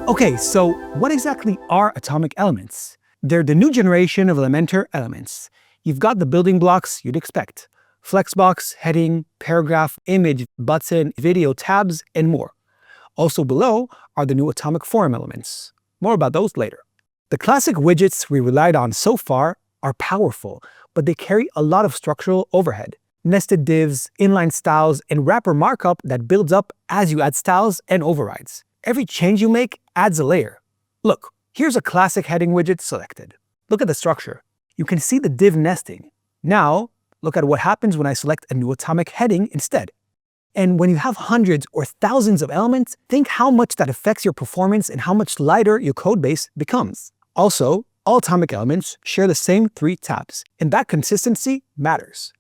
Okay, so what exactly are atomic elements? They're the new generation of Elementor elements. You've got the building blocks you'd expect: flexbox, heading, paragraph, image, button, video, tabs, and more. Also below are the new atomic form elements. More about those later. The classic widgets we relied on so far are powerful, but they carry a lot of structural overhead. Nested divs, inline styles, and wrapper markup that builds up as you add styles and overrides. Every change you make adds a layer. Look, here's a classic heading widget selected. Look at the structure. You can see the div nesting. Now, look at what happens when I select a new atomic heading instead. And when you have hundreds or thousands of elements, think how much that affects your performance and how much lighter your codebase becomes. Also, all atomic elements share the same 3 tabs, and that consistency matters.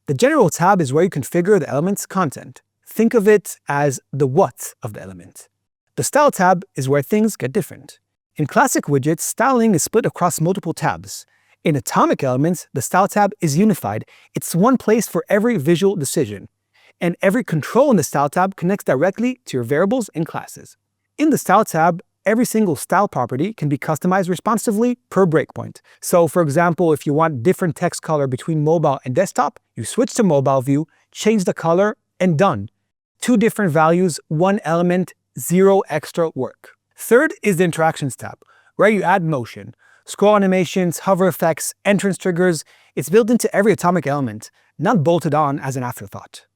The General tab is where you configure the element's content. Think of it as the what of the element. The Style tab is where things get different. In classic widgets, styling is split across multiple tabs. In atomic elements, the Style tab is unified. It's one place for every visual decision. And every control in the Style tab connects directly to your variables and classes. In the Style tab, every single style property can be customized responsively per breakpoint. So for example, if you want different text color between mobile and desktop, you switch to mobile view, change the color, and done. 2 different values, 1 element, 0 extra work. Third is the Interactions tab, where you add motion. Scroll animations, hover effects, entrance triggers. It's built into every atomic element, not bolted on as an afterthought.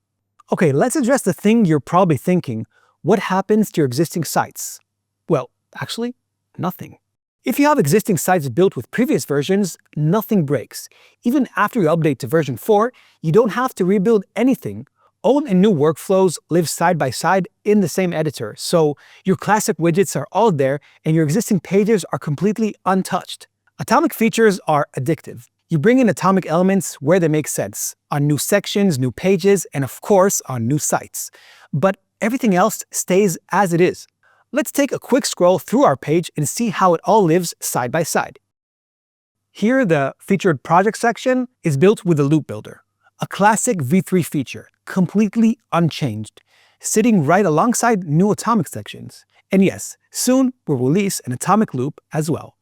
Okay, let's address the thing you're probably thinking. What happens to your existing sites? Well, actually, nothing. If you have existing sites built with previous versions, nothing breaks. Even after you update to version 4, you don't have to rebuild anything. Old and new workflows live side by side in the same editor, so your classic widgets are all there and your existing pages are completely untouched. Atomic features are addictive. You bring in atomic elements where they make sense, on new sections, new pages, and of course on new sites. But everything else stays as it is. Let's take a quick scroll through our page and see how it all lives side by side. Here, the Featured Project section is built with a loop builder, a classic V3 feature, completely unchanged, sitting right alongside new atomic sections. And yes, soon we'll release an atomic loop as well.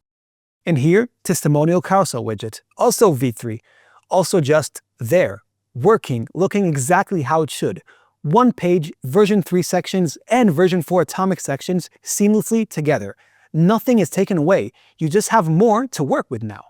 And here, Testimonial Carousel widget, also V3, also just there, working, looking exactly how it should. One page, version 3 sections, and version 4 atomic sections seamlessly together. Nothing is taken away, you just have more to work with now.